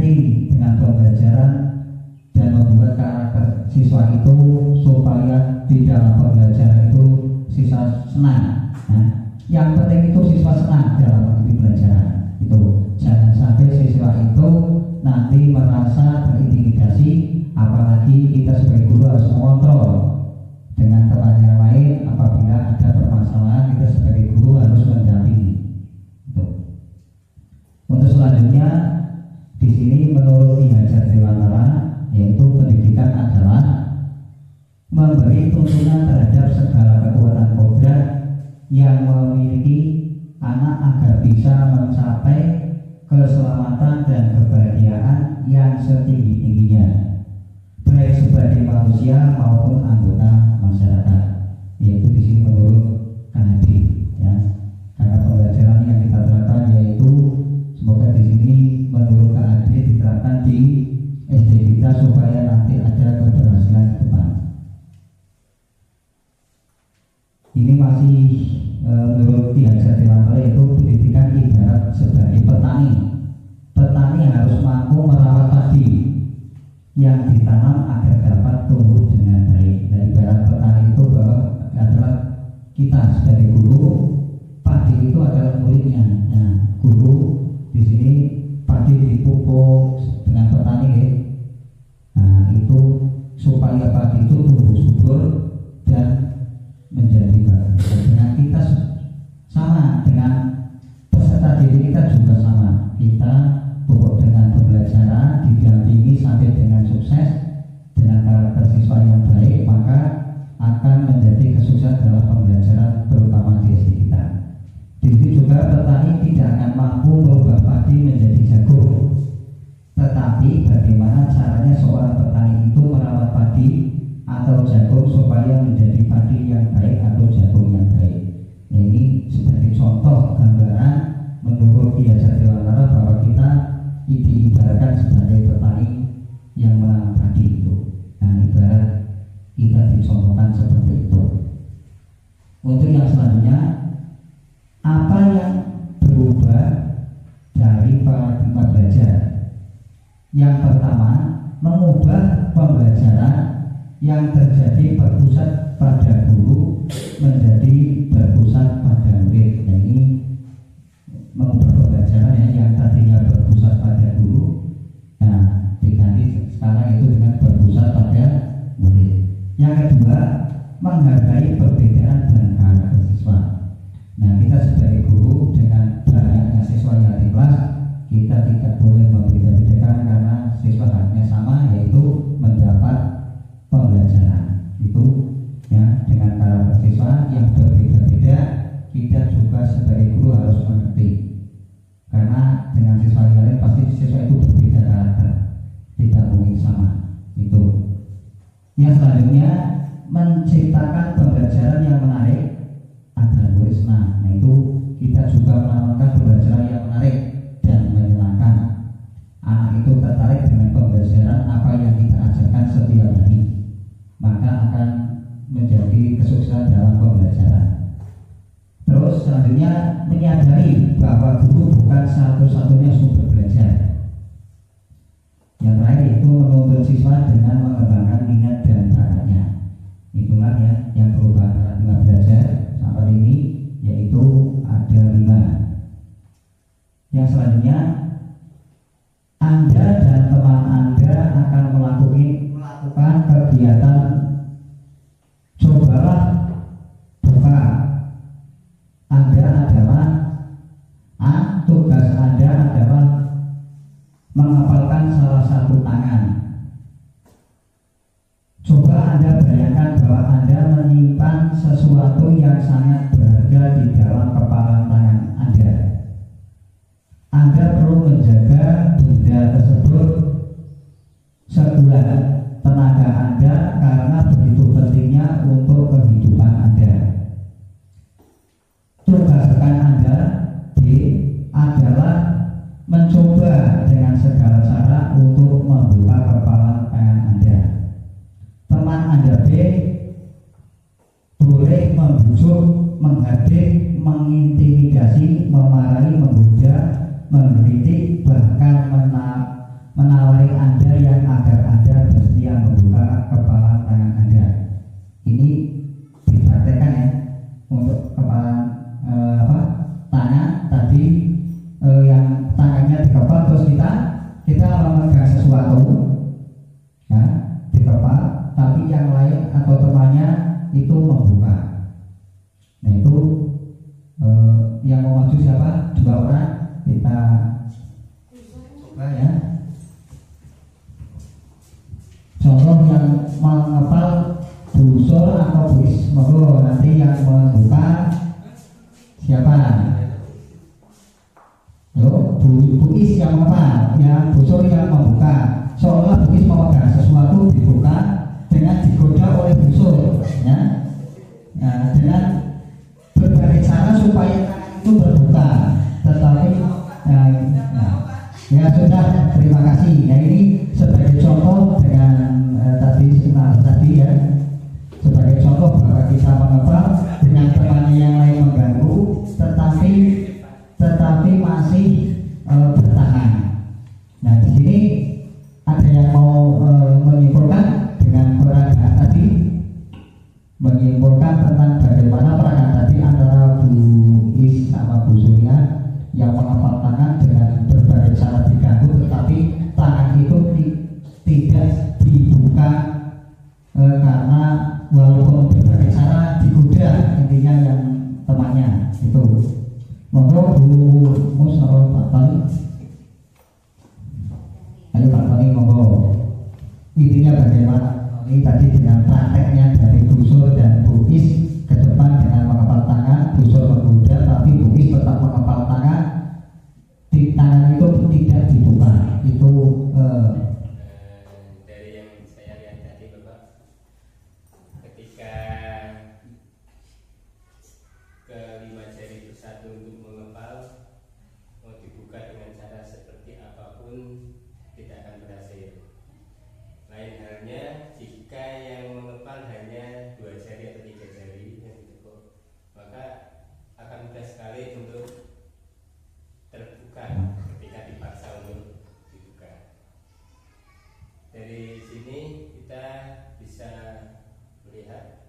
mengakhiri dengan pembelajaran dan membuat karakter siswa itu supaya di dalam pembelajaran itu siswa senang. Nah, yang penting itu siswa senang dalam mengikuti pelajaran itu. Jangan sampai siswa itu nanti merasa terintimidasi, apalagi kita sebagai guru harus mengontrol dengan teman yang lain. Apabila ada permasalahan, kita sebagai guru harus mendampingi. Untuk selanjutnya di sini menurut Ki Hajar Dewantara, yaitu pendidikan adalah memberi tuntunan terhadap segala kekuatan kodrat yang memiliki anak agar bisa mencapai keselamatan dan kebahagiaan yang setinggi-tingginya, baik sebagai manusia maupun anggota masyarakat. Yaitu di sini menurut KHD, ya. Karena pembelajaran yang kita terapkan yaitu semoga di sini menurut KHD diterapkan di SD kita supaya nanti ada keberhasilan ke depan. Ini masih menurut Ki Hajar Dewantara, yaitu pendidikan ibarat sebagai petani. Petani harus mampu merawat padi yang ditanam agar dapat tumbuh dengan baik. Dan ibarat petani itu adalah kita sebagai guru, padi itu adalah muridnya. Nah, guru di sini padi dipupuk dengan petani, ya. Nah, itu supaya padi itu tumbuh subur dan menjadi bagus. Dengan kita sama, dengan peserta didik kita juga sama. Kita pupuk dengan pembelajaran, didampingi sampai dengan sukses dengan karakter siswa yang baik, maka akan menjadi kesuksesan dalam pembelajaran terutama di SD kita. Di sini juga petani tidak akan mampu merubah padi menjadi jagung, tetapi bagaimana caranya seorang petani itu merawat padi atau jagung supaya menjadi padi yang baik atau jagung yang baik. Nah, ini sebagai contoh gambaran menurut Ki Hajar Dewantara bahwa kita diibaratkan sebagai petani yang menanam padi itu. Nah, ibarat kita dicontohkan seperti itu. Untuk yang selanjutnya, apa yang berubah dari paradigma belajar? Yang pertama, mengubah pembelajaran yang terjadi berpusat pada guru menjadi berpusat pada murid. Nah, ini mengubah pembelajaran yang tadinya berpusat pada guru, nah diganti sekarang itu dengan berpusat pada murid. Yang kedua, menghargai perbedaan dan karakter siswa. Nah, kita sebagai guru dengan banyaknya siswa yang di kelas, kita tidak boleh membeda-bedakan karena siswa haknya sama, yaitu mendapat pembelajaran itu, ya. Dengan karakter siswa yang berbeda-beda, kita juga sebagai guru harus mengerti, karena dengan siswa yang lain pasti siswa itu berbeda karakter, tidak mungkin sama itu. Yang selanjutnya, menciptakan pembelajaran yang menarik agar murid senang. Nah, itu kita juga menawarkan pembelajaran yang menarik dan menyenangkan. Anak itu tertarik dengan pembelajaran apa yang kita ajarkan setiap hari, maka akan menjadi kesuksesan dalam pembelajaran. Terus selanjutnya, menyadari bahwa guru bukan satu-satunya sumber belajar. Yang terakhir itu menuntun siswa dengan mengembangkan minat dan bakatnya. Itulah, ya, yang perubahan paradigma belajar sampai ini, yaitu ada 5. Yang selanjutnya, Anda dan teman Anda akan melakukan kegiatan cobalah buka. Anda adalah tugas Anda adalah menghafalkan salah satu tangan. Coba Anda bayangkan bahwa Anda menyimpan sesuatu yang sangat berharga di dalam kepalan tangan Anda. Anda perlu menjaga benda tersebut sebulan tenaga Anda karena begitu pentingnya untuk kehidupan Anda. Tugas rekan Anda B adalah mencoba dengan segala cara untuk membuka kepalan tangan Anda. Teman Anda B boleh membujuk, menghadik, mengintimidasi, memarahi, menggoda, mengkritik, bahkan menawari Anda yang agar Anda bersedia membuka kepala tangan Anda. Ini dipraktekkan ya untuk kepala tangan tadi, yang tangannya dikepal terus kita memegang sesuatu ya dikepal, tapi yang lain atau temannya itu membuka. Nah itu yang mau maju siapa? 2 orang, kita coba ya. Contoh yang mengepal busur atau buis, monggo nanti yang membuka siapa? Yo, buis yang mengepal, yang busur yang membuka. Seolah buis memegang sesuatu dibuka dengan digoda oleh busur, ya. Nah, dengan berbagai cara supaya tangan itu berbuka, tetapi ya sudah, terima kasih. Ya ini sebagai contoh dengan tadi ya, sebagai contoh bahwa kita mengepal dengan temannya yang lain mengganggu, tetapi masih bertahan. Nah di sini ada yang mau menyimpulkan dengan peragaan tadi, menyimpulkan tentang bagaimana peragaan tadi antara Bu Is sama Bu Surya yang mengepal tangan dengan berbagai cara diganggu, tetapi tangan itu tidak dibuka karena walaupun berbagai cara digoda, intinya yang temannya itu. Monggo Bu Mus atau Pak Tony. Ayo Pak Tony, monggo. Intinya bagaimana ini tadi dengan prakteknya dari busur dan buis ke depan dengan mengepal tangan, busur menggoda tapi buis tetap mengepal tangan, di tangan itu tidak dibuka. Itu dari yang saya lihat tadi Bapak, ketika kelima jari bersatu untuk mengepal, mau dibuka dengan cara seperti apapun tidak akan berhasil. Lain halnya jika yang mengepal hanya 2 jari atau 3 jari yang ditekuk, maka akan mudah sekali untuk terbuka ketika dipaksa untuk dibuka. Dari sini kita bisa melihat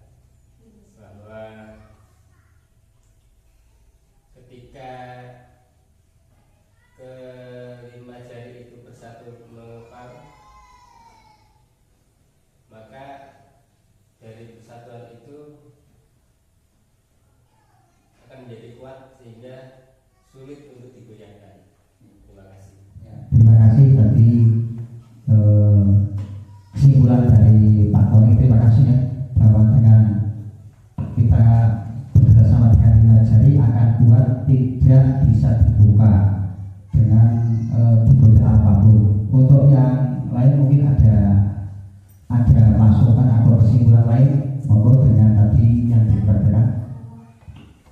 bahwa ketika kelima jari itu bersatu mengepal, maka dari persatuan itu akan menjadi kuat sehingga sulit untuk digoyahkan. Terima kasih. ya, terima kasih tadi kesimpulan dari Pak Tony. Terima kasih ya, bahwa dengan kita bekerjasama dengan 5 jari akan kuat, tidak bisa dibuka dengan digoda apapun. Untuk yang lain mungkin ada masukan atau kesimpulan lain, monggo dengan tadi yang diperkirakan.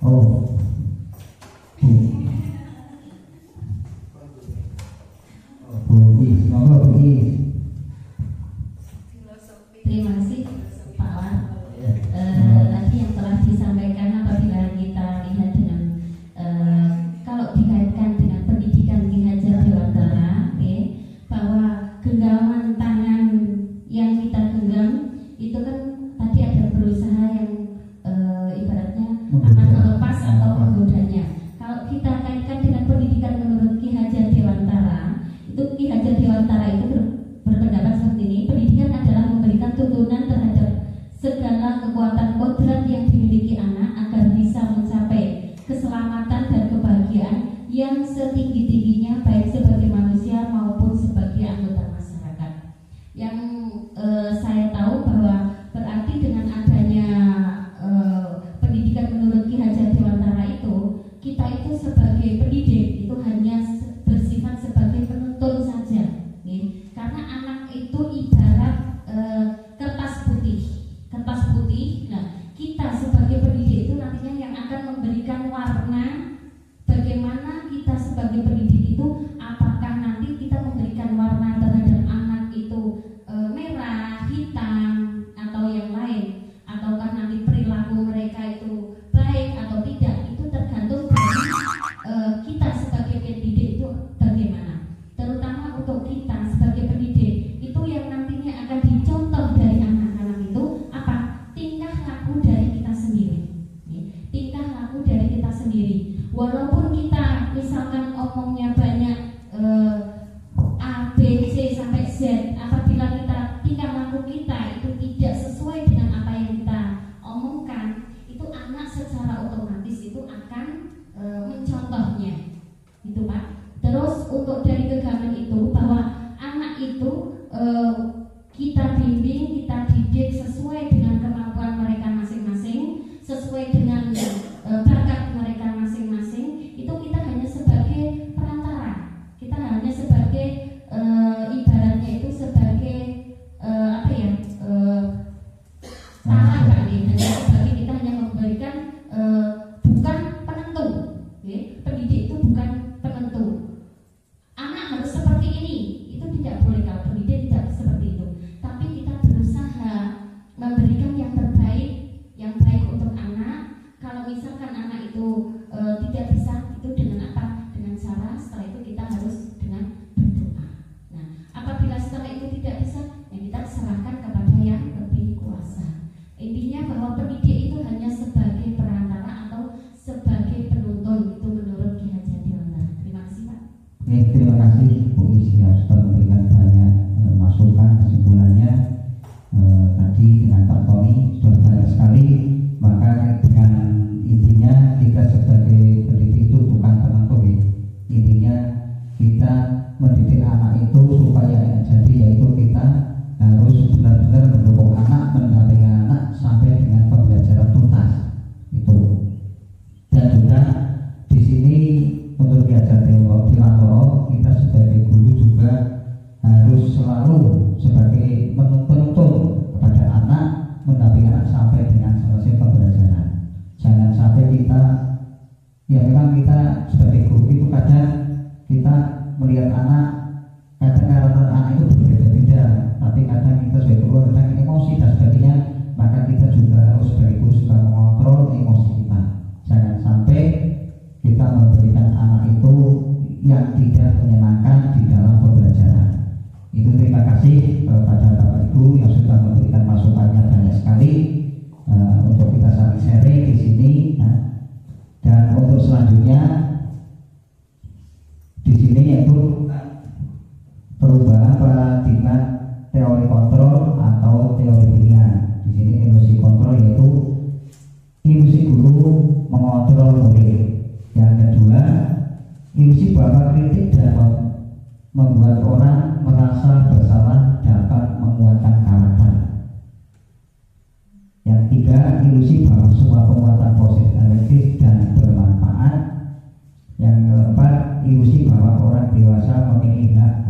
Oh, Walaupun kita misalkan omongnya banyak A, B, C sampai Z, apabila kita tingkah laku kita itu tidak sesuai dengan apa yang kita omongkan, itu anak secara otomatis itu akan mencontohnya, gitu Pak. Terus untuk dari kegaman itu bahwa anak itu kita bimbing, kita didik sesuai dengan kemampuan mereka masing-masing, sesuai dengan bakat mereka masing-masing. Itu kita hanya sebagai perantara, kita hanya sebagai ibaratnya itu sebagai salah kali, hanya sebagai kita hanya memberikan bukan penentu. Pendidik itu bukan penentu. Anak harus seperti ini, itu tidak boleh. Kalau pendidik tidak seperti itu, tapi kita berusaha memberikan yang terbaik, yang baik untuk anak. Kalau misalkan anak itu tidak bisa, itu dengan apa? Dengan cara setelah itu kita harus dengan berdoa. Nah, apabila setelah itu tidak bisa, ya kita serahkan kepada yang lebih kuasa. Intinya bahwa pendidik itu hanya sebagai perantara atau sebagai penuntun, itu menurut Ki Haji Adiwanda. Terima kasih Pak. Terima kasih Bu Isya sudah memberikan banyak masukan kesimpulannya. Tadi dengan Pak Tony sudah banyak sekali. Maka dengan intinya kita sebagai pendidik itu bukan penentu. Intinya kita mendidik anak itu supaya jadi, yaitu kita harus benar-benar mendukung anak, mendampingi anak sampai dengan pembelajaran tuntas itu. Dan juga di sini untuk belajar Dewanto, kita sebagai guru juga harus selalu sebagai penuntun kepada anak, mendampingi anak sampai dengan selesai pembelajaran. Jangan sampai kita, ya memang kita sebagai guru itu kadang kita melihat anak, kadang karakter anak itu berbeda-beda, tapi kadang kita sebagai guru kadang emosi dan sebagainya. Maka kita juga harus sebagai guru juga mengontrol emosi kita. Jangan sampai kita memberikan anak itu yang tidak menyenangkan di dalam pembelajaran. Itu terima kasih kepada Bapak Ibu yang sudah memberikan masukannya banyak sekali untuk kita saling sharing di sini. Dan untuk selanjutnya di sini yaitu perubahan paradigma teori kontrol atau teori pilihan. Di sini ilusi kontrol yaitu ilusi guru mengontrol murid. Yang kedua, ilusi bahwa kritik dan membuat orang merasa bersalah dapat menguatkan karakter. Yang tiga, ilusi bahwa semua penguatan positif negatif dan bermanfaat. Yang keempat, ilusi bahwa orang dewasa memiliki hak